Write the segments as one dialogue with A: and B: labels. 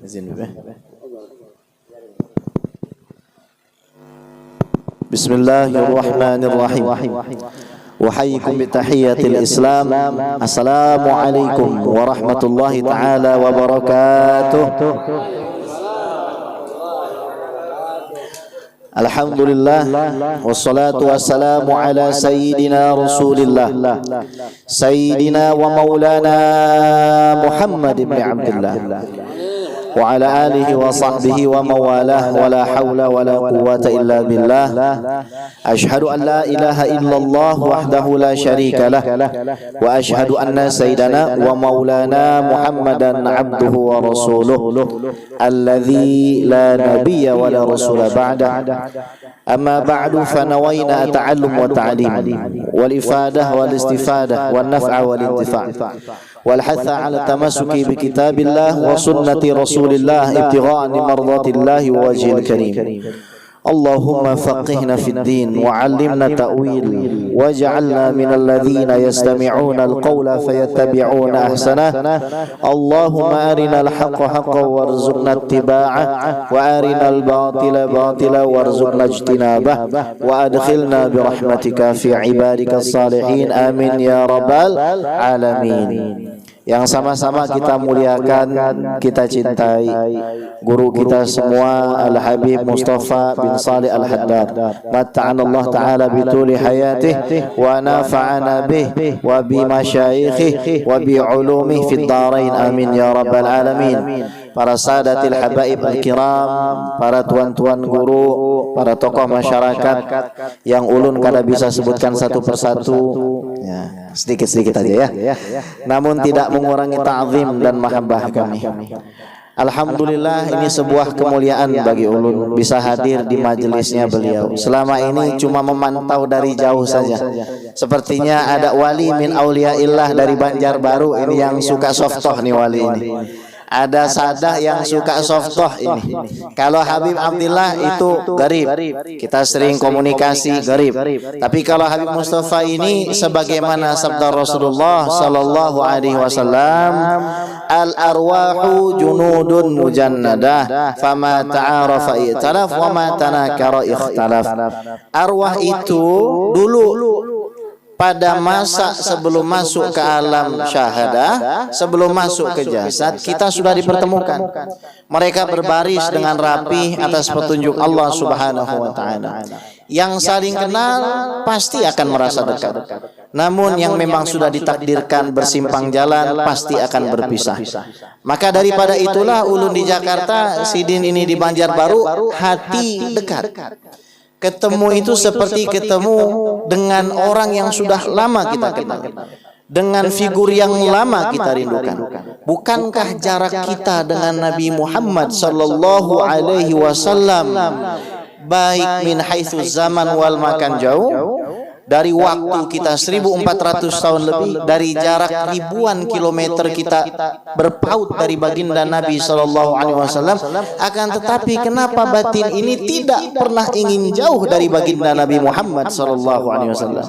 A: Izin dulu. Bismillahirrahmanirrahim. Uhayyikum bitahiyyatil Islam. Assalamualaikum warahmatullahi taala wabarakatuh. Alhamdulillah wassalatu wassalamu ala sayyidina Rasulillah sayyidina wa maulana Muhammad ibn Abdullah wa ala alihi wa sahbihi wa mawalah wa la hawla wa la quwwata illa billah. Ashhadu an la ilaha illallah wahdahu la syarika lah wa ashhadu anna sayyidana wa maulana Muhammadan abduhu wa rasuluh alladhi la nabiyya wa la rasula ba'da. Amma ba'du fa nawayna ta'allum wa ta'lim wal ifadah wal istifadah wal naf'a wal intifa' wal hatha 'ala tamassuki bi kitabillah wa sunnati rasulillah ibtigha'a mardatillahi wa wajhil karim. Allahumma faqihna fid din wa 'allimna ta'wil waj'alna minal ladzina yastami'una al-qawla fayattabi'una ahsanah. Allahumma arinal haqqa haqqan warzuqna ittiba'ah wa arinal batila batila warzuqna ijtinabah wa adkhilna bi rahmatika fi ibadikas salihin amin ya rabbal alamin. Yang sama-sama kita muliakan, kita cintai guru kita semua Al-Habib Mustafa bin Salih Al-Haddad. Matta'ana Allah Ta'ala bituli hayatih wa nafa'ana bih wa bi masyayikhi wa bi ulumih fid darain amin ya rabbal alamin. Para sadatil habaib al-kiram, para tuan-tuan guru, para tokoh masyarakat yang ulun kada bisa sebutkan satu persatu, ya, sedikit-sedikit aja ya. Namun tidak mengurangi ta'zim dan mahabbah kami. Alhamdulillah, ini sebuah kemuliaan bagi ulun bisa hadir di majelisnya beliau. Selama ini cuma memantau dari jauh saja. Sepertinya ada wali min auliyaillah dari Banjarbaru ini yang suka softoh nih wali ini. Ada sadah yang suka softoh ini. Kalau Habib Abdillah itu garib, kita sering komunikasi garib. Tapi kalau Habib Mustafa ini sebagaimana sabda Rasulullah sallallahu alaihi wasallam, al arwahu junudun mujannadah, fama ta'arafa i'talaf wa ma tanakara ikhtalaf. Arwah itu dulu pada masa sebelum masuk ke alam syahadah, sebelum masuk ke jasad, kita sudah dipertemukan. Mereka berbaris dengan rapi atas petunjuk Allah Subhanahu wa taala. Yang saling kenal pasti akan merasa dekat. Namun yang memang sudah ditakdirkan bersimpang jalan pasti akan berpisah. Maka daripada itulah ulun di Jakarta, Sidin ini di Banjarbaru, hati dekat. Ketemu itu seperti ketemu dengan orang yang sudah lama kita kenal, dengan figur yang lama kita rindukan. Bukankah jarak kita dengan Nabi Muhammad sallallahu alaihi wasallam baik min haitsu zaman wal makan jauh? Dari waktu kita 1400 tahun lebih, dari jarak ribuan kilometer kita berpaut dari baginda Nabi sallallahu alaihi wasallam. Akan tetapi kenapa batin ini tidak pernah ingin jauh dari baginda Nabi Muhammad sallallahu alaihi wasallam?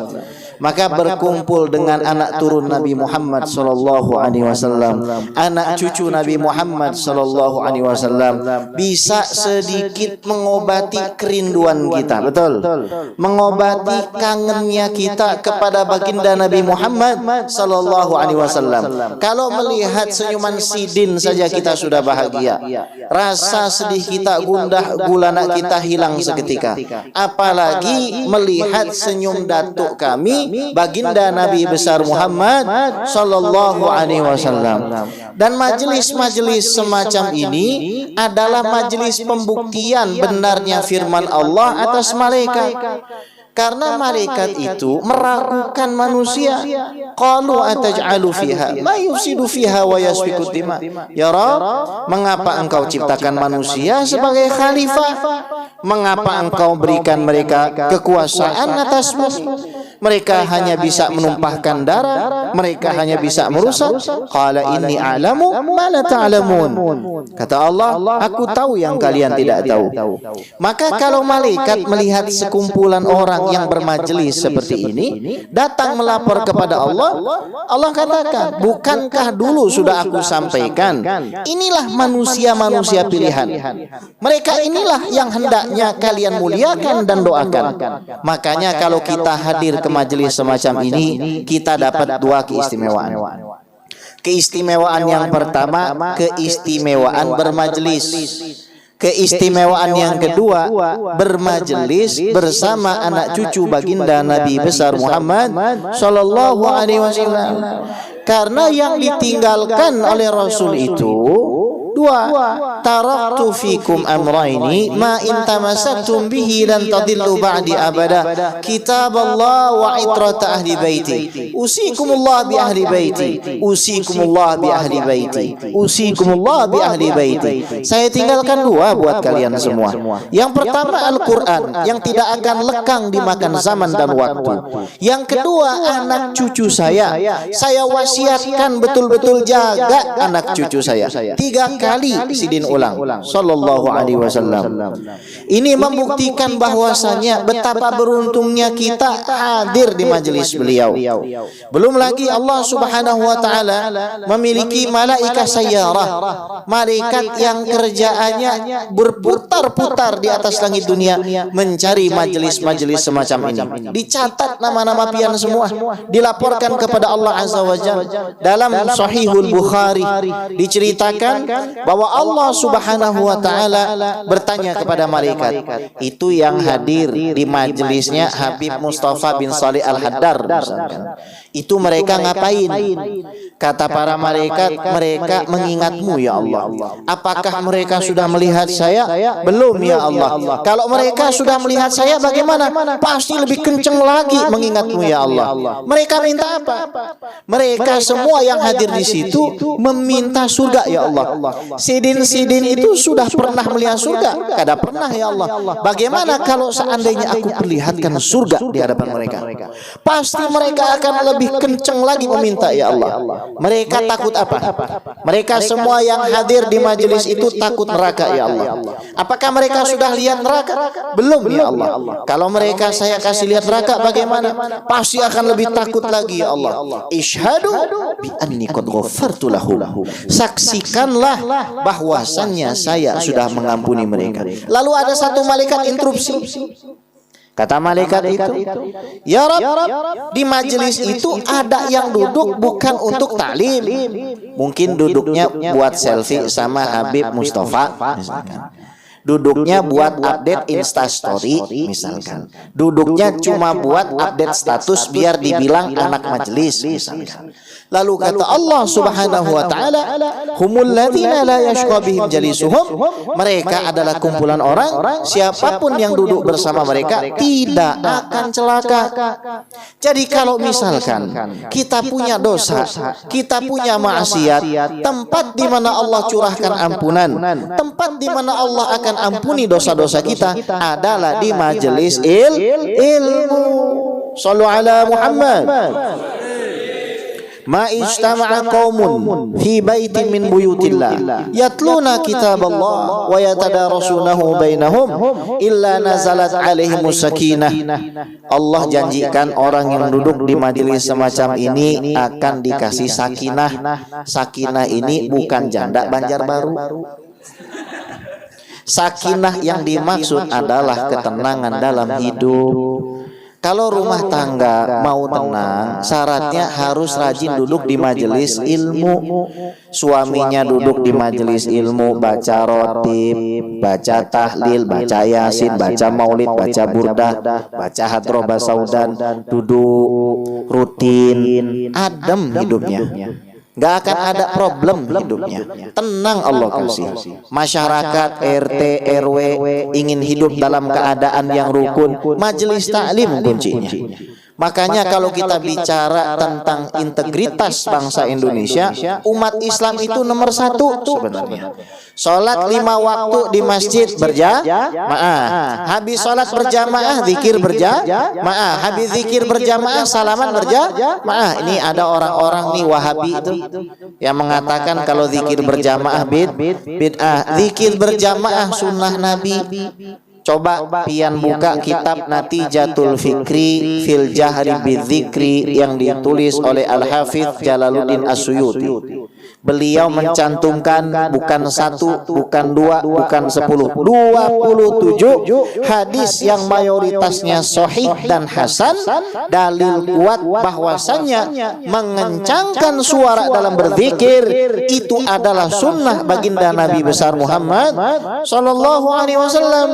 A: Maka berkumpul dengan anak turun Nabi Muhammad sallallahu alaihi wasallam, anak cucu Nabi Muhammad sallallahu alaihi wasallam, bisa sedikit mengobati kerinduan kita, betul? Mengobati kangennya kita kepada baginda Nabi Muhammad sallallahu alaihi wasallam. Kalau melihat senyuman Sidin saja kita sudah bahagia. Rasa sedih kita, gundah gulana kita hilang seketika. Apalagi melihat senyum datuk kami, baginda Nabi besar Muhammad sallallahu alaihi wasallam. Dan majelis-majelis semacam ini adalah majelis pembuktian benarnya firman Allah atas malaikat. Karena malaikat itu meragukan manusia. Qalu ataj'alu fiha ma yufsidu fiha wa yasfiku dima. Ya Rabb, mengapa engkau ciptakan manusia sebagai khalifah? Mengapa engkau berikan mereka kekuasaan atas bumi? Mereka hanya bisa menumpahkan darah, mereka hanya bisa merusak. Qala inni a'lamu ma la ta'lamun. Kata Allah, aku tahu yang kalian tidak tahu. Maka kalau malaikat melihat sekumpulan orang yang bermajelis seperti ini datang melapor kepada Allah, Allah katakan, bukankah dulu sudah aku sampaikan, inilah manusia-manusia pilihan. Mereka inilah yang hendaknya kalian muliakan dan doakan. Makanya kalau kita hadir ke majelis semacam ini, kita dapat dua keistimewaan. Keistimewaan yang pertama, keistimewaan bermajelis. Keistimewaan yang kedua, bermajelis bersama anak cucu baginda Nabi besar Muhammad sallallahu alaihi wasallam. Karena yang ditinggalkan oleh Rasul itu dua, taraktu fikum amraini ma in tamassaktum bihi lan tadillu ba'di abada, kitab Allah wa itrata ahli baiti, usikumullah bi ahli baiti, usikumullah bi ahli baiti, usikumullah bi ahli baiti. Saya tinggalkan dua buat kalian semua. Yang pertama Al-Quran yang tidak akan lekang dimakan zaman dan waktu. Yang kedua anak cucu saya wasiatkan betul-betul jaga anak cucu saya. 3 kali sidin ulang sallallahu alaihi wasallam. Ini membuktikan bahwasanya betapa beruntungnya kita hadir di majelis beliau. Belum lagi Allah Subhanahu wa taala memiliki malaikat sayyarah, malaikat yang kerjaannya berputar-putar di atas langit dunia mencari majelis-majelis semacam ini. Dicatat nama-nama pian semua, dilaporkan kepada Allah Azza wa Jalla. Dalam Sahihul Bukhari diceritakan bahwa Allah Subhanahu wa taala bertanya kepada malaikat, itu yang hadir di majelisnya Habib Mustafa bin Salih Al-Haddar misalkan, itu mereka ngapain? Kata para malaikat, mereka mengingatmu ya Allah. Apakah mereka sudah melihat saya? Belum ya Allah. Kalau mereka sudah melihat saya bagaimana? Pasti lebih kenceng lagi mengingatmu ya Allah. Mereka minta apa? Mereka semua yang hadir di situ meminta surga ya Allah. Sidin-sidin itu sudah pernah melihat surga? Kada pernah ya Allah. Bagaimana kalau seandainya aku perlihatkan surga di hadapan mereka? Pasti mereka akan lebih kenceng lagi meminta ya Allah. Mereka takut apa? Mereka semua yang hadir di majelis itu takut neraka ya Allah. Apakah mereka sudah lihat neraka? Belum ya Allah. Kalau mereka saya kasih lihat neraka bagaimana? Pasti akan lebih takut lagi ya Allah. Ishhadu bi anni qad ghafartu lahu. Saksikanlah bahwasannya saya sudah mengampuni mereka. Lalu ada satu malaikat interupsi. Kata malaikat itu, ya Rabb, di majelis itu ada yang duduk bukan untuk taklim. Mungkin duduknya buat selfie sama Habib Mustafa misalkan. Duduknya buat update Instastory misalkan. Duduknya cuma buat update status biar dibilang anak majelis misalkan. Lalu kata Allah Subhanahu wa taala, humul ladzina la yashqa bihim jalisuhum, mereka adalah kumpulan orang siapapun yang duduk bersama mereka tidak akan celaka. Jadi kalau misalkan kita punya dosa, kita punya maksiat, tempat di mana Allah curahkan ampunan, tempat di mana Allah akan ampuni dosa-dosa kita adalah di majelis ilmu. Shallu ala Muhammad. Ma ijtama'a qaumun fi baitin min buyutillah yatluna kitaballah wa yatadarasunahu bainahum illa nazalat alaihimus sakinah. Allah janjikan orang yang duduk di majelis semacam ini akan dikasih sakinah. Sakinah ini bukan janda Banjarbaru. Sakinah yang dimaksud adalah ketenangan dalam hidup. Kalau rumah tangga mau tenang, syaratnya harus rajin duduk di majelis ilmu. Suaminya duduk di majelis ilmu, baca rotib, baca tahlil, baca yasin, baca maulid, baca burdah, baca hadroh saudan, duduk rutin, adem hidupnya. Gak akan ada problem hidupnya. Tenang Allah kasih. Masyarakat RT RW ingin hidup dalam keadaan yang rukun, majelis taklim kuncinya. Makanya kalau kita bicara tentang integritas bangsa Indonesia, umat Islam itu nomor satu sebenarnya. Sholat 5 waktu di masjid berjamaah. Habis sholat berjamaah, zikir berjamaah. Habis zikir berjamaah, salaman berjamaah. Ini ada orang-orang nih Wahabi itu yang mengatakan kalau zikir berjamaah bid'ah. Zikir berjamaah sunnah Nabi. Coba pian buka kitab Natijatul Fikri fil Jahri Bidzikri yang ditulis oleh Al-Hafidz Jalaluddin As-Suyuti. Beliau mencantumkan bukan 1, bukan 2, bukan 10, 27 hadis yang mayoritasnya sahih dan hasan, dalil kuat bahwasannya mengencangkan suara dalam berzikir itu adalah sunnah baginda Nabi besar Muhammad sallallahu alaihi wasallam.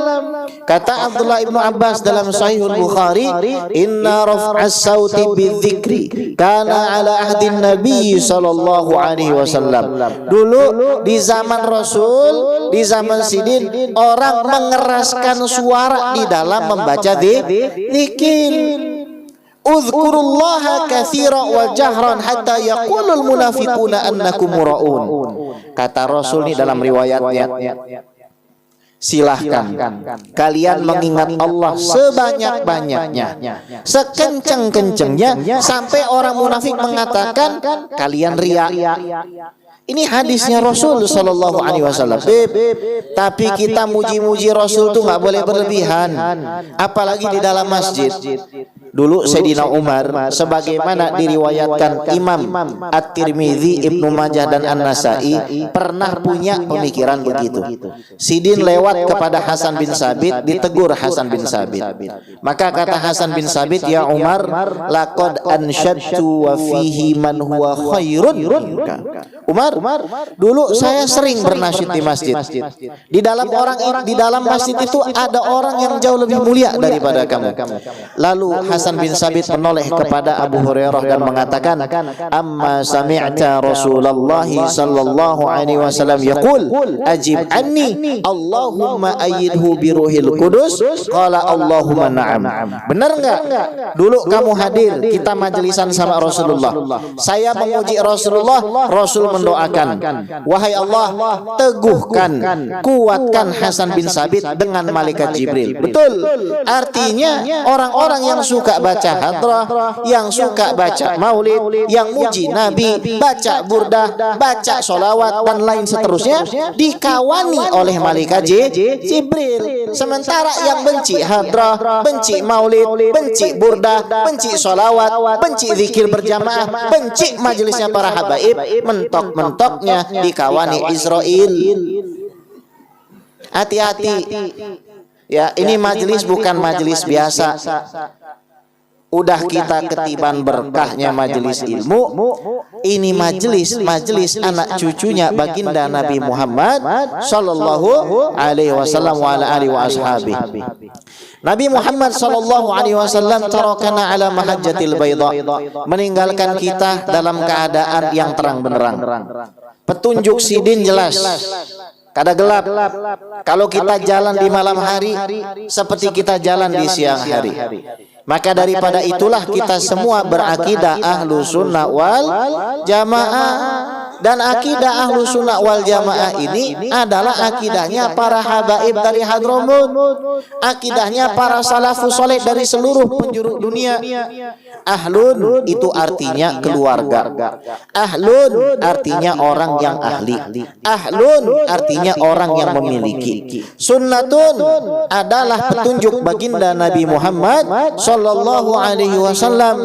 A: Kata Abdullah ibnu Abbas dalam Sahihul Bukhari, inna raf'as sauti bidzikri kana ala ahdin Nabi sallallahu alaihi wasallam. Dulu di zaman Rasul, di zaman Sidin, orang mengeraskan suara di dalam membaca zikir. Uzkurullaha katsira wa jahran hatta yaqulul munafiquna annakum muraun. Kata Rasul ini dalam riwayatnya, silahkan kalian mengingat Allah sebanyak-banyaknya, sekenceng-kencengnya, sampai orang munafik mengatakan kalian riya. Ini hadisnya Rasul sallallahu alaihi wasallam. Tapi kita muji-muji Rasul tuh nggak boleh berlebihan, apalagi di dalam masjid. Dulu Sayyidina Umar, sebagaimana diriwayatkan Imam At-Tirmidzi, Ibnu Majah dan An-Nasai, pernah punya pemikiran begitu. Sidin lewat kepada Hasan bin Sabit, ditegur Hasan bin Sabit. Maka kata Hasan bin Sabit, ya Umar, laqad ansyadtu wa fihi man huwa khairun minka. Umar, dulu saya sering bernasyid di masjid. Di dalam masjid itu ada orang yang jauh lebih mulia daripada kamu. Lalu Hasan bin Sabit menoleh kepada Abu Hurairah dan mengatakan, amma sami'ta Rasulullah sallallahu alaihi wasallam yaqul ajib anni Allahumma ayyidhu bi ruhil qudus. Qala Allahumma na'am. Benar enggak? Dulu kamu hadir, kita majlisan sama Rasulullah, saya memuji Rasulullah, Rasul mendoakan, wahai Allah, teguhkan, kuatkan Hasan bin Sabit dengan malaikat Jibril. Betul. Artinya orang-orang yang suka baca hadrah, yang suka baca maulid, yang muji Nabi, baca burdah, baca sholawat dan lain seterusnya, dikawani oleh malaikat Jibril. Sementara yang benci hadrah, benci maulid, benci burdah, benci sholawat, benci zikir berjamaah, benci majelisnya para habaib, mentok-mentoknya dikawani Israel. Hati-hati ya, ini majelis bukan majelis biasa. Udah kita ketiban berkahnya majelis ilmu. Ini majelis anak cucunya baginda Nabi Muhammad sallallahu alaihi wasallam wa ala alihi wa ashabi. Nabi Muhammad sallallahu alaihi wasallam tarakana ala mahajjatil baydha, meninggalkan kita dalam keadaan yang terang benderang. Petunjuk Sidin jelas, kada gelap. Kalau kita jalan di malam hari seperti kita jalan di siang hari. Maka daripada itulah kita semua berakidah ahlu sunnah wal jamaah. Dan akidah ahlu sunnah wal jamaah ini adalah akidahnya para habaib dari Hadramut, akidahnya para salafus soleh dari seluruh penjuru dunia. Ahlun itu artinya keluarga, ahlun artinya orang yang ahli, ahlun artinya orang yang memiliki. Sunnatun adalah petunjuk baginda Nabi Muhammad sallallahu alaihi wasallam.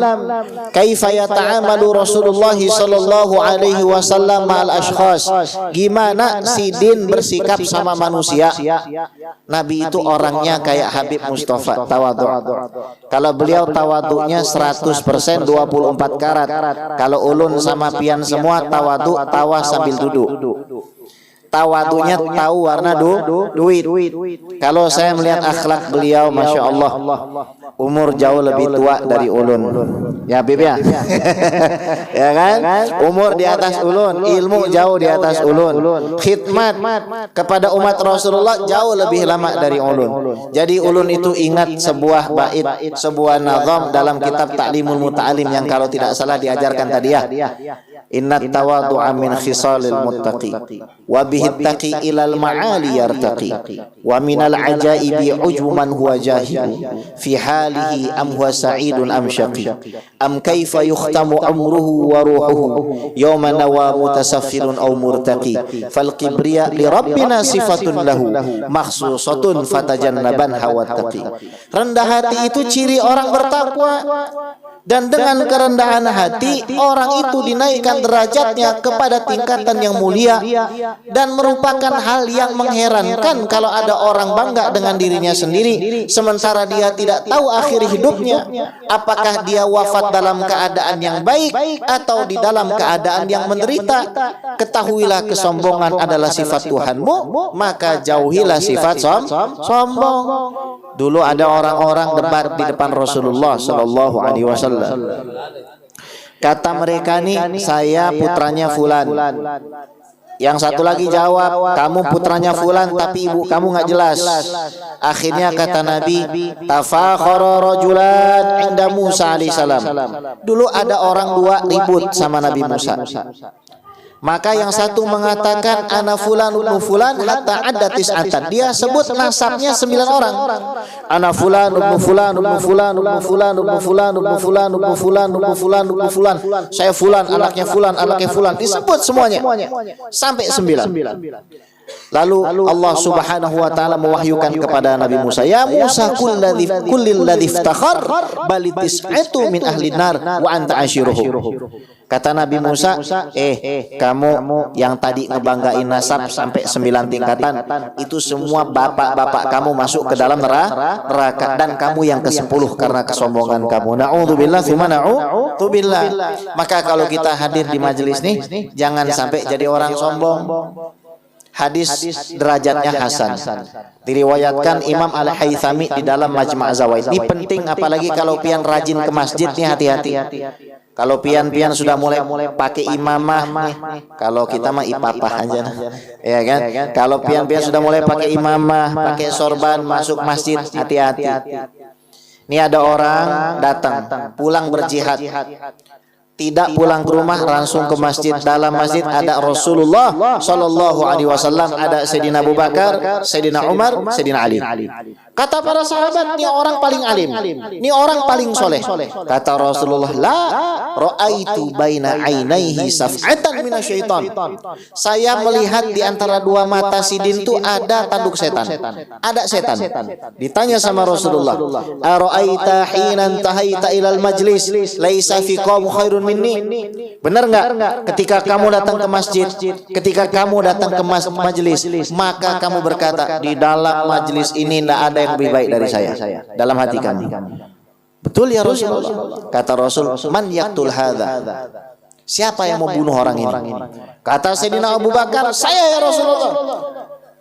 A: Kaifa yata'amalu Rasulullah sallallahu alaihi wasallam ma'al ashkhas, gimana Sidin bersikap sama manusia. Nabi itu orangnya kayak Habib Mustafa, tawadhu. Kalau beliau tawadhunya 100%, 24 karat. Kalau ulun sama pian semua tawadhu, tawa sambil duduk. Tawadhunya tahu warna duit. Kalau saya melihat akhlak beliau, masya Allah, umur jauh lebih tua dari ulun. Ya Bib ya. Ya kan? Umur di atas ulun, ilmu jauh di atas ulun. Khidmat kepada umat Rasulullah jauh lebih lama dari ulun. Jadi ulun itu ingat sebuah bait, sebuah nazam dalam kitab Ta'limul Muta'alim yang kalau tidak salah diajarkan tadi ya. Innat tawadu'a min khisalil muttaqi wa bihi taqi ilal ma'ali yartaqi wa minal ajaibi ujbu man huwa jahil fi halihi am huwa sa'idun am syaqi am kaifa yukhtamu umruhu wa ruhuhu yawma nawa mutasaffirun aw murtaqi fal kibriya li rabbina sifatun lahu makhsusatun fatajannaban hawa taqi. Rendah hati itu ciri orang bertakwa, dan dengan kerendahan hati orang itu dinaikkan derajatnya kepada tingkatan yang mulia, dan merupakan hal yang mengherankan kalau ada orang bangga dengan dirinya sendiri sementara dia tidak tahu akhir hidupnya, apakah dia wafat dalam keadaan yang baik atau di dalam keadaan yang menderita. Ketahuilah kesombongan adalah sifat Tuhanmu, maka jauhilah sifat sombong. Dulu ada orang-orang debat di depan Rasulullah Shallallahu Alaihi Wasallam. Kata mereka nih, saya putranya Fulan. Yang satu lagi jawab, kamu putranya Fulan tapi ibu kamu nggak jelas. Akhirnya kata Nabi, tafakhara rajulan inda Musa alaihissalam. Dulu ada orang dua ribut sama Nabi Musa. Maka yang satu mengatakan ana fulan ibnu fulan hatta ada tis'atan. Dia sebut nasabnya 9 orang. Ana fulan ibnu fulan ibnu fulan ibnu fulan ibnu fulan ibnu fulan ibnu fulan ibnu fulan ibnu fulan. Saya fulan, anaknya fulan, anaknya fulan. Disebut semuanya sampai 9. Lalu Allah Subhanahu wa taala mewahyukan kepada Nabi Musa, "Ya Musa, kullil ladzi iftakhar bal tis'atu min ahli nar wa anta ashiruhu." Kata Nabi Musa, kamu yang tadi ngebanggain nasab sampai 9 tingkatan, itu semua bapak-bapak kamu masuk ke dalam neraka, dan kamu yang ke-10 karena kesombongan kamu. Na'udzubillah tsumma na'udzubillah. Maka kalau kita hadir di majelis nih, jangan sampai jadi orang sombong. Hadis derajatnya hasan, diriwayatkan Imam Al-Haythami di dalam Majma' Zawaid. Ini penting, apalagi kalau pian rajin ke masjid nih, hati-hati. Kalau pian sudah mulai pakai imamah nih, kalau kita mah ipapah aja, ya kan? Kalau pian sudah mulai pakai imamah, pakai sorban masuk masjid, hati-hati. Ini ada orang datang pulang berjihad, tidak pulang ke rumah, langsung ke masjid. Dalam masjid ada Rasulullah Shallallahu Alaihi Wasallam, ada Sayyidina Abu Bakar, Sayyidina Umar, Sayyidina Ali. Kata para sahabat, ini orang paling alim, ini orang paling soleh. Kata Rasulullah, la ra'aitu baina ainaihi saf'atan minasyaitan. Saya melihat di antara dua mata Sidin itu ada tanduk setan, ada setan. Ditanya sama Rasulullah, ara'aita hina tahaita ilal majlis laisa fi qaum khairun minni. Benar nggak? Ketika kamu datang ke masjid, ketika kamu datang ke majelis, maka kamu berkata, di dalam majelis ini tidak ada yang lebih baik dari saya. Dalam hati kamu. Betul ya Rasulullah? Kata Rasul, man yaktul hadza? Siapa yang mau bunuh orang ini? Kata Sayyidina Abu Bakar, saya ya Rasulullah.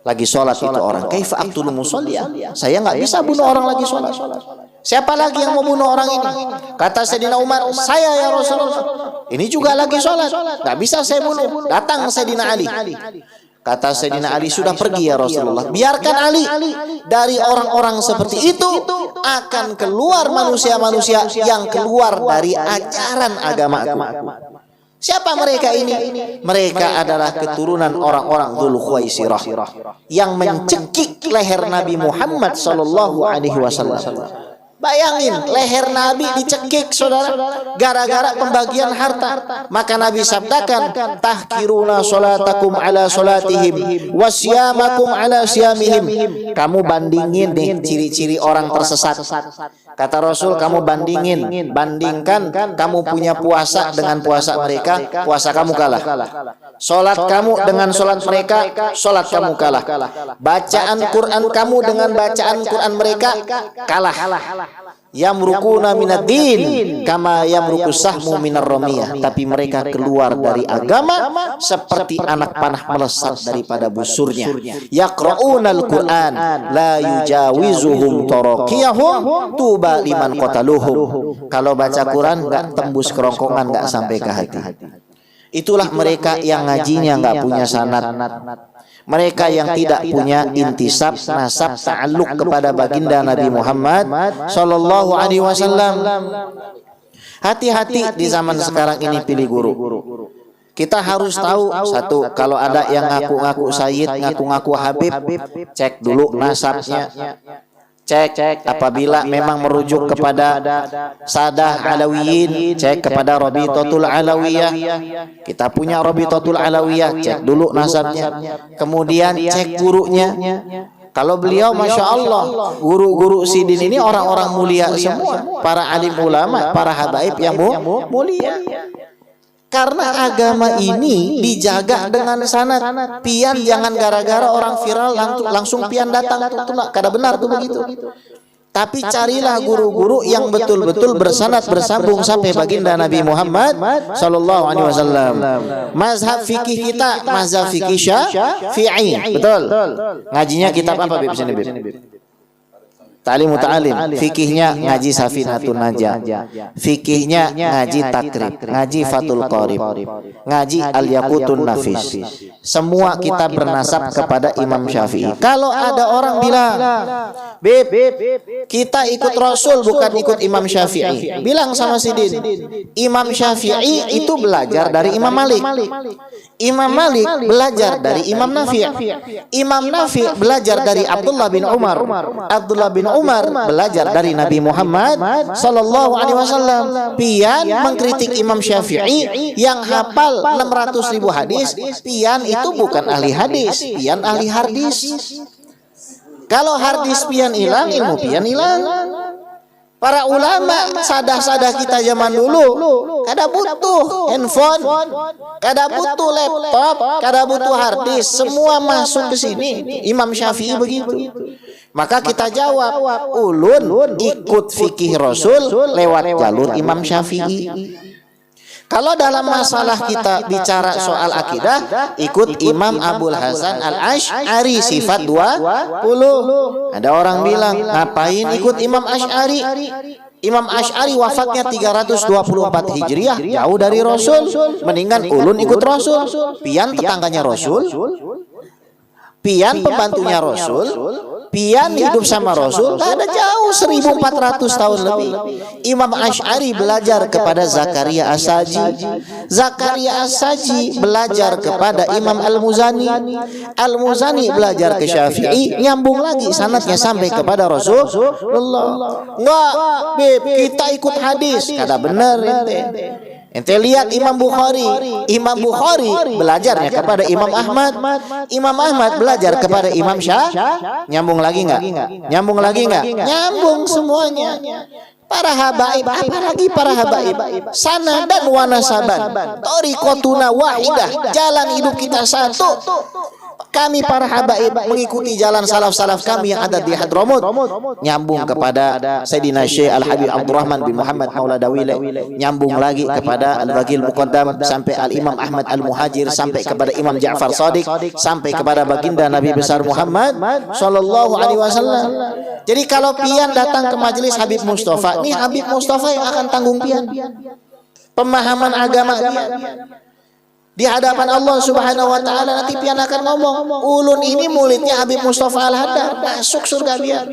A: Lagi sholat itu orang. Kaifa aqtulu musalliya? Saya nggak bisa bunuh orang lagi sholat. Siapa lagi yang mau bunuh orang ini? Kata Sayyidina Umar, saya ya Rasulullah. Ini juga lagi sholat, nggak bisa saya bunuh. Datang Sayyidina Ali. Kata Sayyidina Ali, sudah pergi ya Rasulullah. Biarkan Ali. Dari orang-orang seperti itu akan keluar manusia-manusia yang keluar dari ajaran agamaku. Siapa mereka ini? Mereka adalah keturunan orang-orang Dzul Khuwaisirah yang mencekik leher Nabi Muhammad sallallahu alaihi wasallam. Bayangin, leher Nabi dicekik, saudara, gara-gara pembagian harta. Maka Nabi sabdakan, tahkiruna sholatakum ala sholatihim wasyamakum ala syamihim. Kamu bandingin nih ciri-ciri orang tersesat. Kata Rasul, kamu bandingkan kamu punya puasa dengan puasa mereka, puasa kamu kalah. Sholat kamu dengan sholat mereka, sholat kamu kalah. Bacaan Quran kamu dengan bacaan Quran mereka, kalah. yamrukuna minad-din kama yamruku sahmu minar ramiyah, tapi mereka keluar dari agama seperti anak panah melesat daripada busurnya. Yaqra'unal Qur'an la yujawizuhum taraqiyahum tuba liman qataluhum. Kalau baca Quran enggak tembus kerongkongan, enggak sampai ke hati. Itulah mereka yang ngajinya enggak punya sanad. Mereka yang tidak punya intisab, nasab, ta'alluq kepada baginda Nabi Muhammad sallallahu alaihi wasallam. Hati-hati di zaman sekarang ini pilih guru. Kita harus tahu satu, kalau ada yang ngaku-ngaku sayyid, ngaku-ngaku habib, cek dulu nasabnya. Cek apabila memang merujuk kepada Sadah Alawiyin, cek kepada Rabitatul Alawiyah. Kita punya Rabitatul Alawiyah, cek dulu nasabnya. Kemudian cek gurunya. Kalau beliau Masya Allah, guru-guru sidin ini orang-orang mulia semua, para alim ulama, para habaib yang mulia. Karena agama ini dijaga dengan sanad. Pian jangan gara-gara orang viral langsung pian datang. Kada benar tuh begitu. Tapi carilah guru-guru yang betul-betul bersanad, bersambung sampai baginda Nabi Muhammad sallallahu alaihi wasallam. Mazhab fikih kita mazhab fikih Syafi'i. Betul. Ngajinya kitab apa Bib sini Bib? Ta'lim muta'alim, fikihnya ngaji Safinatun Najah, fikihnya ngaji Takrib, ngaji Fathul Qarib, ngaji Al-Yaqutun Nafis. Semua kita bernasab kepada Imam Syafi'i. Kalau ada orang bilang, Beb, kita ikut Rasul bukan ikut Imam Syafi'i, bilang sama Sidin, Imam Syafi'i itu belajar dari Imam Malik. Imam Malik belajar dari Imam Nafi'. Imam Nafi' belajar dari Abdullah bin Umar. Abdullah bin Umar belajar dari Nabi Muhammad sallallahu alaihi wasallam. Pian mengkritik Imam Syafi'i yang hafal 600.000 hadis, pian itu bukan ahli hadis, pian ahli hardis. Kalau hardis pian hilang, ilmu pian hilang. Para ulama sadah-sadah kita zaman dulu kada butuh handphone, kada butuh laptop, kada butuh harddisk, semua masuk ke sini. Imam Syafi'i begitu. Maka kita jawab, ulun ikut fikih Rasul lewat jalur Imam Syafi'i. Kalau dalam masalah kita bicara soal akidah, ikut Imam Abul Hasan Al-Asy'ari sifat 20. Ada orang bilang, ngapain ikut Imam Asy'ari? Imam Asy'ari wafatnya 324 Hijriah, jauh dari Rasul. Mendingan ulun ikut Rasul. Pian tetangganya Rasul, pian pembantunya Rasul, pian hidup sama Rasul, ada jauh 1400 tahun lebih. Imam Asy'ari belajar kepada Zakaria As-Saji. Zakaria As-Saji belajar kepada Imam Al-Muzani. Al-Muzani belajar ke Syafi'i, nyambung lagi sanadnya sampai kepada Rasulullah. Enggak, Beb, kita ikut hadis. Kada benar ente. Ente lihat Imam Bukhari. Imam Bukhari belajarnya kepada Imam Ahmad. Imam Ahmad belajar kepada Imam Syafi'i. Nyambung lagi enggak? Nyambung lagi enggak? Nyambung semuanya. Para habaib, apalagi para habaib, sana dan wanasaban, thariqatuna wahidah, jalan hidup kita satu. Kami para habaib mengikuti jalan salaf-salaf kami yang ada di Hadramut, nyambung kepada Sayyidina Syekh Al-Habib Abdurrahman bin Muhammad Maula Dawile, nyambung lagi kepada Al-Baghil Muqaddam, sampai Al-Imam Ahmad Al-Muhajir, sampai kepada Imam Ja'far Shadiq, sampai kepada baginda Nabi besar Muhammad sallallahu alaihi wasallam. Jadi kalau pian datang ke majelis Habib Mustafa, ini Habib Mustafa yang akan tanggung pian pemahaman agama pian. Di hadapan Allah Subhanahu wa taala nanti pian akan ngomong, ulun ini muridnya Habib Mustafa Al-Haddad, masuk surga biar.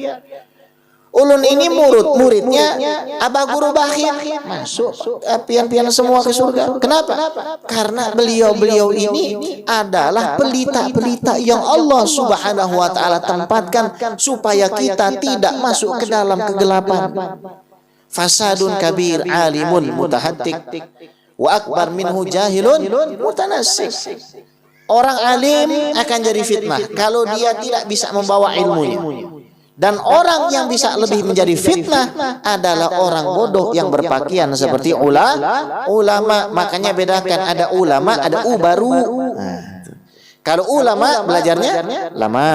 A: Ulun ini muridnya Aba Guru Bakhir, masuk pian-pian semua ke surga. Kenapa? Karena beliau-beliau ini adalah pelita-pelita yang Allah Subhanahu wa taala tempatkan supaya kita tidak masuk ke dalam kegelapan. Fasadun kabir alimun mutahattik wa akbar minhu jahilun mutanassik. Orang alim akan jadi fitnah kalau dia tidak bisa membawa ilmunya. Dan orang yang bisa lebih menjadi fitnah adalah orang bodoh yang berpakaian seperti ulama. Makanya bedakan, ada ulama, ada ubaru. Kalau ulama belajarnya lama.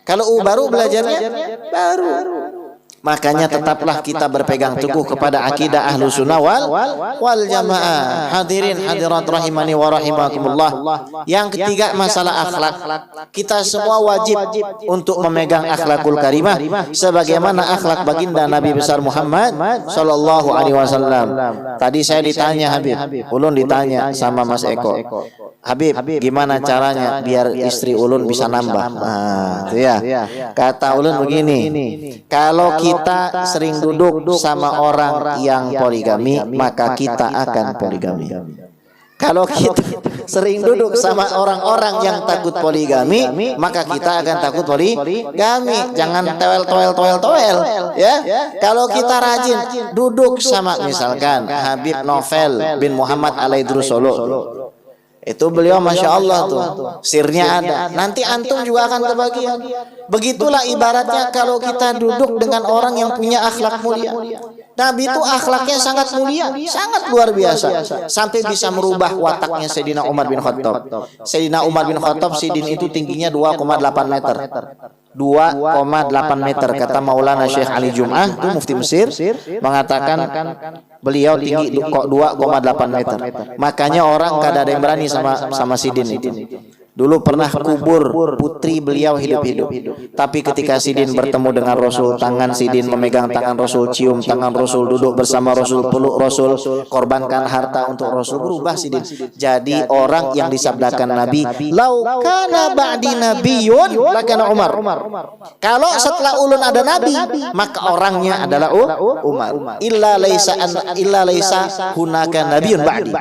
A: Kalau ubaru belajarnya baru. Makanya tetaplah kita berpegang teguh kepada akidah Ahlus Sunnah wal Jamaah. Hadirin hadirat rahimani wa rahimakumullah. Yang ketiga, masalah akhlak. Kita semua wajib untuk memegang akhlakul karimah sebagaimana akhlak baginda Nabi besar Muhammad sallallahu alaihi wasallam. Tadi saya ditanya Habib, ulun ditanya sama Mas Eko. Habib, gimana caranya biar istri ulun bisa nambah? Nah, itu ya. Kata ulun begini, kalau kita sering duduk sama orang yang poligami, maka kita akan poligami. Kalau kita sering duduk sama orang-orang yang takut poligami, maka kita akan takut poligami. Jangan toel, ya. Kalau kita rajin duduk sama misalkan Habib Novel bin Muhammad Al-Idrus Solo, itu beliau masya Allah tuh sirnya ada. Nanti antum juga akan kebagian. Begitulah ibaratnya kalau kita duduk dengan orang yang punya akhlak mulia. Nabi itu akhlaknya sangat mulia, sangat luar biasa, sampai bisa merubah wataknya Sayyidina Umar bin Khattab. Sayyidina Umar bin Khattab, sidin itu tingginya 2,8 meter. 2,8 meter kata Maulana Syekh Ali Jum'ah, itu mufti Mesir, mengatakan beliau tinggi 2,8 meter. Makanya orang kada ada yang berani sama sidin itu. Dulu pernah kubur putri beliau hidup-hidup. Tapi ketika sidin bertemu dengan Rasul, tangan sidin memegang tangan Rasul, cium tangan Rasul, duduk bersama Rasul, peluk Rasul, korbankan harta untuk Rasul, berubah sidin. Jadi orang yang disabdakan Nabi, "Lau kana ba'di nabiyyun lakana Umar." Kalau setelah ulun ada nabi, maka orangnya adalah Umar. Illa laisa hunaka nabiyyun ba'di.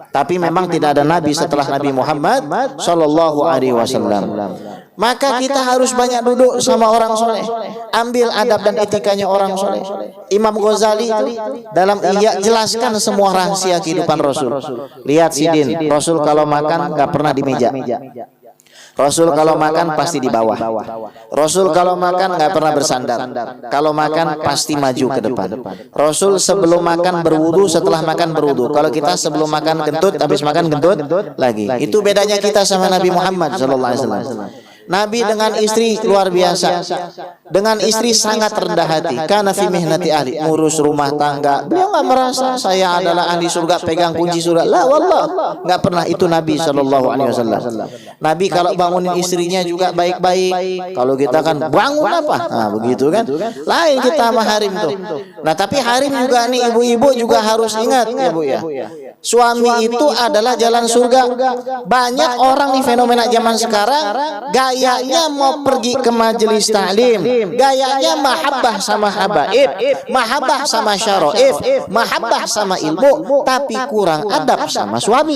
A: Tapi memang tidak ada nabi setelah Nabi Muhammad sallallahu alaihi wasallam. Maka kita harus banyak duduk sama orang soleh, ambil adab dan etikanya orang soleh. Imam Ghazali itu dalam Ihya jelaskan semua rahasia kehidupan Rasul. Lihat sidin, Rasul kalau makan nggak pernah di meja. Rasul kalau makan pasti di bawah. Rasul kalau makan nggak pernah bersandar. Kalau makan pasti maju ke depan. Rasul sebelum makan berwudu, setelah makan berwudu. Kalau kita sebelum makan kentut, habis makan kentut lagi. Itu bedanya kita sama Nabi Muhammad sallallahu alaihi wasallam. Nabi dengan istri luar biasa. Dengan istri sangat rendah hati. Kana fi mihnati ahli, ngurus rumah tangga. Beliau enggak merasa saya adalah ahli surga, pegang kunci surga. La wallah, enggak pernah. Itu Nabi sallallahu alaihi wasallam. Nabi kalau bangunin istrinya juga baik-baik. Kalau kita kan bangun apa? Nah, begitu kan? Lain kita sama harim tuh. Nah, tapi harim juga nih ibu-ibu juga harus ingat ya Bu ya. Suami itu adalah jalan surga. Banyak orang di fenomena zaman sekarang gayanya mau pergi ke majelis taklim, gayanya mahabbah sama habaib, mahabbah sama syaraif, mahabbah sama ilmu, tapi kurang adab sama suami.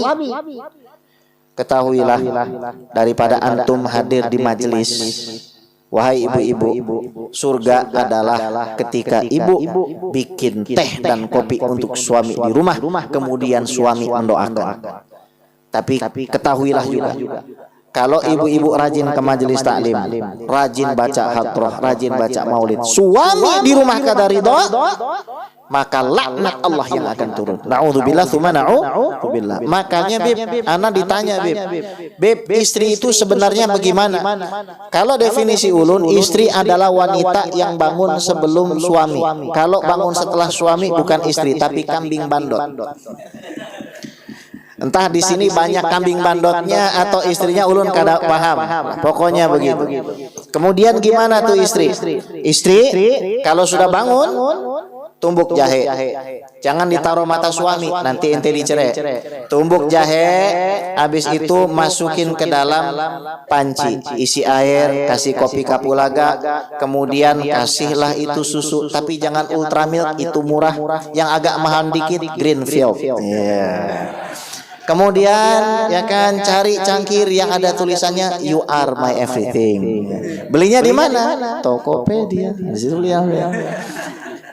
A: Ketahuilah, daripada antum hadir di majelis, wahai ibu-ibu, surga adalah ketika ibu bikin teh dan kopi untuk suami di rumah, kemudian suami mendoakan. Tapi ketahuilah juga, kalau ibu-ibu rajin ke majelis taklim, rajin baca hadroh, rajin baca maulid, suami di rumah kada ridho, maka laknat Allah yang akan turun. Na'udzubillah tsumma na'udzubillah. Makanya Bib, ana ditanya Bib, istri itu sebenarnya bagaimana? Kalau definisi ulun, istri adalah wanita yang bangun sebelum suami. Kalau bangun setelah suami bukan istri, tapi kambing bandot. Entah di sini banyak kambing bandotnya atau istrinya ulun kada paham. Pokoknya begitu. Kemudian gimana tuh istri? Istri kalau sudah bangun tumbuk jahe. Jangan ditaruh mata suami, nanti ente dicerai. Tumbuk jahe, habis itu masukin ke dalam panci, isi air, kasih kopi kapulaga, kemudian kasihlah itu susu, tapi jangan ultramilk, itu murah. Yang agak mahal dikit Greenfield. Kemudian ya kan cari cangkir yang ada tulisannya "You are my everything". Belinya di mana? Tokopedia. Di situ beliau.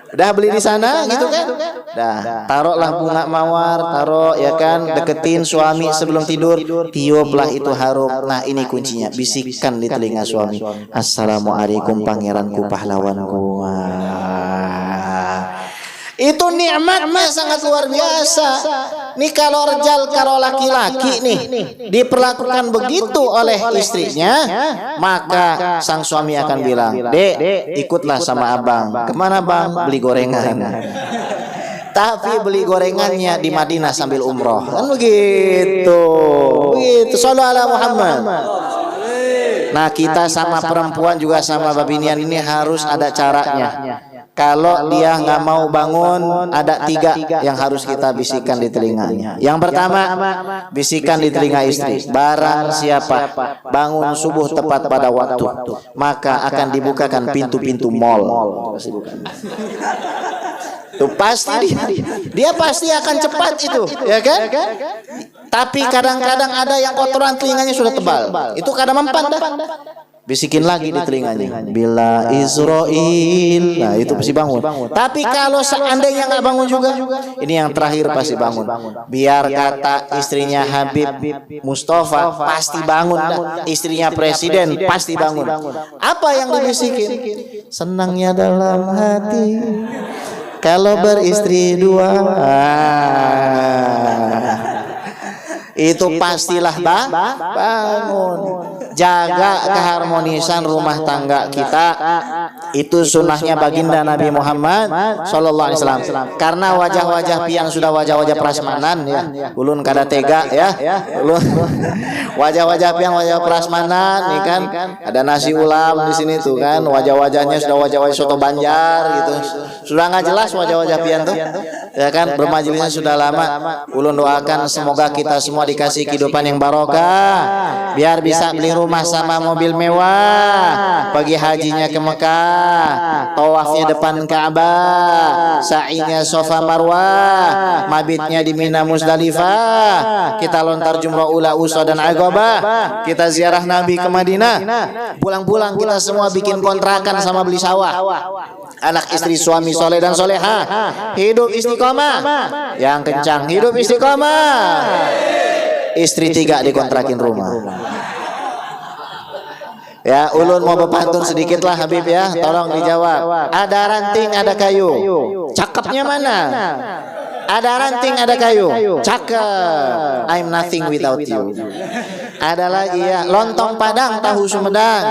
A: Udah beli di sana gitu kan? Dah, taruhlah bunga mawar, taruh ya kan, deketin suami sebelum tidur, tiuplah itu harum. Nah, ini kuncinya, bisikkan di telinga suami, "Assalamualaikum pangeranku, pahlawanku." Itu nikmatnya sangat luar biasa. Nih kalau rejal, kalau laki-laki nih diperlakukan begitu oleh istrinya, maka sang suami akan bilang, "Dek, ikutlah sama abang." "Kemana bang?" "Beli gorengan." Tapi beli gorengannya di Madinah sambil umroh. Kan begitu. Begitu. Shallallahu ala Muhammad. Nah, kita sama perempuan juga sama babinian ini harus ada caranya. Kalau dia nggak mau bangun, ada 3 yang harus kita bisikan di telinganya. Yang pertama, bisikan di telinga istri, barang siapa bangun subuh tepat pada waktu, maka akan dibukakan pintu-pintu mall. Tuh pasti dia pasti akan cepat itu, ya kan? Tapi kadang-kadang ada yang kotoran telinganya sudah tebal, itu kadang mempan dah. Bisikin lagi di telinganya, "Bila Israel." Nah, itu pasti bangun. Tapi kalau seandainya nggak bangun juga, ini yang terakhir pasti bangun. Biar kata istrinya Habib Mustafa, pasti bangun dah. Istrinya presiden pasti bangun. Apa yang dibisikin? "Senangnya dalam hati kalau beristri 2." Itu pastilah bangun. Jaga keharmonisan rumah tangga kita. Itu sunnahnya baginda Nabi Muhammad sallallahu alaihi wasallam. Karena wajah-wajah pian sudah wajah-wajah prasmanan ya. Ulun kada tega ya. Ulun wajah-wajah pian wajah prasmanan nih kan. Ada nasi ulam di sini tuh kan. Wajah-wajahnya sudah wajah-wajah soto Banjar gitu. Sudah nggak jelas wajah-wajah pian tuh. Ya kan, bermajelisnya sudah lama. Ulun doakan semoga kita semua dikasih kehidupan yang barokah, biar bisa beli rumah sama mobil mewah, pergi hajinya ke Mekah, tawafnya depan Ka'bah, sa'inya Safa Marwah, mabitnya di Mina Musdalifah, kita lontar jumrah ula usa dan Aqabah, kita ziarah Nabi ke Madinah, pulang-pulang kita semua bikin kontrakan sama beli sawah, anak istri suami soleh dan soleha, hidup istiqomah yang kencang, hidup istiqomah. Istri 3 dikontrakin rumah. Ya, ulun mau berpantun sedikit lah Habib ya, tolong dijawab. Ada ranting, ada kayu, cakepnya mana? Ada ranting, ada kayu, cakep. I'm nothing without you. Ada lagi ya, lontong Padang, tahu Sumedang,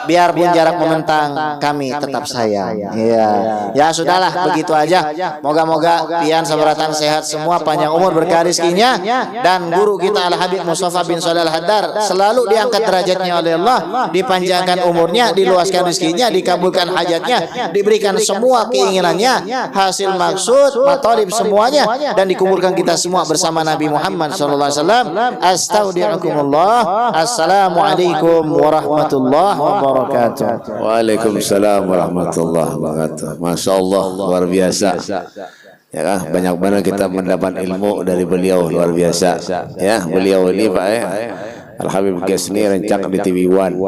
A: biarpun jarak membentang, kami tetap sayang. Iya, ya sudahlah, begitu aja. Moga-moga pian sabaratan sehat semua, panjang umur, berkah rezekinya, dan guru kita Al Habib Mustafa bin Shalih Al Haddar selalu diangkat derajatnya oleh Allah, dipanjangkan umurnya, diluaskan rezekinya, dikabulkan hajatnya, diberikan semua keinginannya, hasil maksud, matolib semuanya, dan dikumpulkan kita semua bersama Nabi Muhammad SAW. Astaudi'ukumullah. Assalamualaikum warahmatullahi wabarakatuh.
B: Waalaikumsalam warahmatullahi wabarakatuh. Masya Allah, luar biasa. Ya kan, banyak banget kita mendapat ilmu dari beliau, luar biasa. Ya, beliau ini Pak Al Habib Gesni rencak di TV One,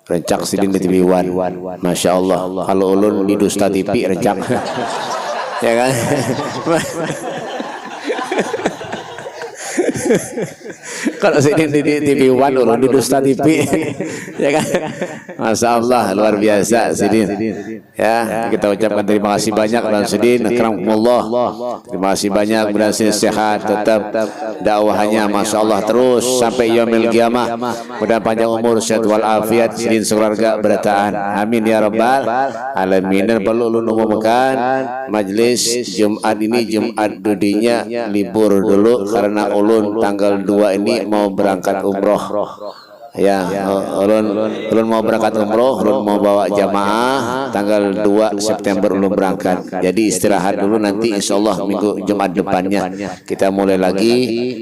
B: rencak sidin di TV One. Masya Allah. Kalau ulun di Dusta TV rencak, ya kan. Kalau sini di TV One, ulun di Dusta TV, ya kan. Masya Allah, luar biasa Sidin. Ya, kita ucapkan terima kasih banyak dan Sidin, akramukumullah. Terima kasih banyak, mudah-mudahan sehat, tetap dakwahnya Masya Allah terus sampai yaumil qiyamah. Mudah panjang umur, sehat walafiat, Sidin sekeluarga berataan. Amin ya rabbal alamin. Dan perlu ulun umumkan majelis Jumat ini, Jumat dudinya libur dulu karena ulun tanggal 2 ini mau berangkat umroh. Ya, ulun mau berangkat umroh, ulun mau bawa jamaah tanggal 2 September ulun berangkat. Jadi istirahat dulu, nanti insyaallah minggu Jumat depannya kita mulai lagi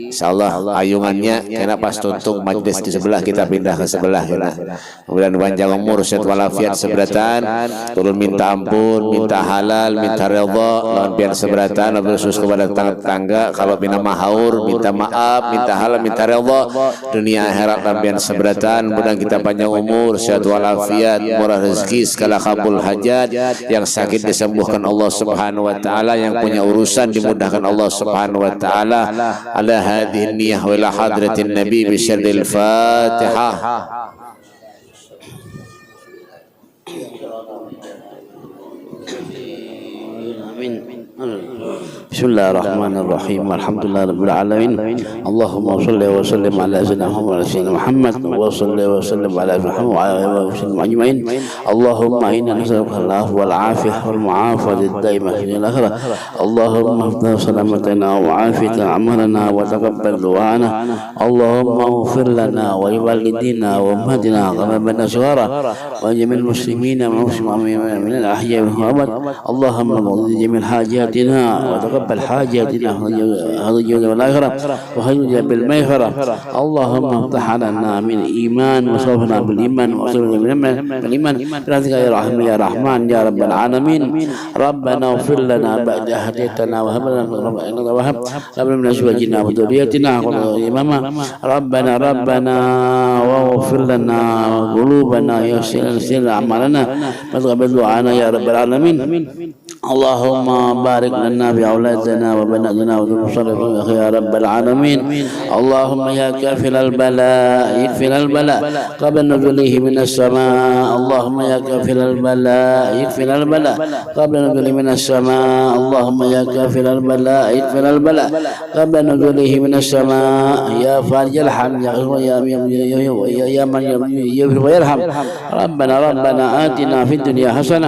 B: insyaallah ayungannya, karena pas tutup majelis di sebelah kita pindah ke sebelah ya. Kemudian panjang umur, sehat walafiat seberatan, ulun minta ampun, minta halal, minta redha lawan pian seberatan, bersus kepada tetangga kalau bina mahaur, minta maaf, minta halal, minta redha dunia akhirat lan pian seberatan. Mudah kita panjang umur, sehat walafiat, murah rezeki, segala kabul hajat, yang sakit disembuhkan Allah Subhanahu wa taala, yang punya urusan dimudahkan Allah Subhanahu wa taala. Ala hadhihi niyyah wa ila hadratin nabi bi syarril Fatihah.
C: Amin. Bismillahirrahmanirrahim. Alhamdulillahirabbil alamin. Allahumma shalli wa sallim ala sayyidina Muhammad wa salli wa sallim ala Muhammad wa ala alihi wa sallam ajmain. Allahumma inna nas'aluka al-'afwa wal 'afiyah wal mu'afahata ad-daimah fil akhirah. Allahumma ihdina salamatana wa 'afina amalana wa taqabbal du'ana. Allahumma ighfir lana wa li walidina wa ummatina rabbana sughara wa jamil muslimina wa muslimin min al-ahya'i wal amwat. Allahumma qdi jamil hajatina wa taqabbal hajatina hadhihi dunya wal akhirah wa hayya bil maghfirah. Allahumma iftah lana min iman wa sawfana bil iman wa sawfana bil iman birahmatika ya rahman ya rahman ya rabbal alamin. Rabbana ighfir lana ba'da hadaytana wa hab lana min ladunka wa hab lana min azwajina wa dhurriyyatina qurrata a'yun. Rabbana wa ighfir lana qulubana yassir a'malana wa taqabbal du'ana ya rabbal alamin. Allahumma barik lana fi auladina wa banatina wa dhurriyyatina ya rabbal alamin. Allahumma ya kafil al-bala yakfil al-bala qabla nuzulihi minas sama. Allahumma ya kafil al-bala yakfil al-bala qabla nuzulihi minas sama. Allahumma ya kafil al-bala yakfil al-bala qabla nuzulihi minas sama. Ya farijal ham ya man yaghfir wa yarham. Rabbana atina fid dunya hasanah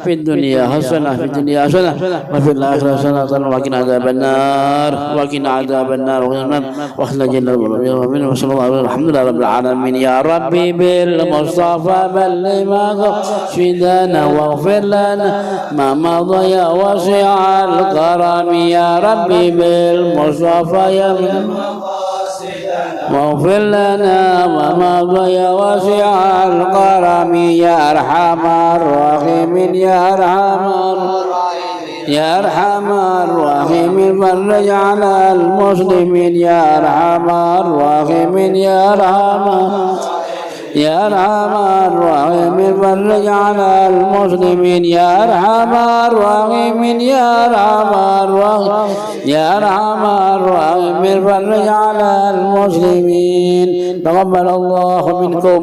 C: fid dunya hasanah fid dunya hasanah wa fil akhirati hasanah wa qina adzabannar wa qina adzabannar wa khla jannal min wa sallallahu alhamdulillahi rabbil alamin. Ya rabbi bil mustafa balli ma qafidana waghfir lana ma madha ya wasi'al karami. Ya rabbi bil mustafa ya واغفر لنا وما ضي واسع الكرم. يا ارحم الراحمين يا ارحم الراحمين فرج على المسلمين. يا ارحم الراحمين يا ارحم الراحمين فرج على المسلمين. يا ارحم الراحمين يا ارحم الراحمين فرج على المسلمين. تقبل الله منكم.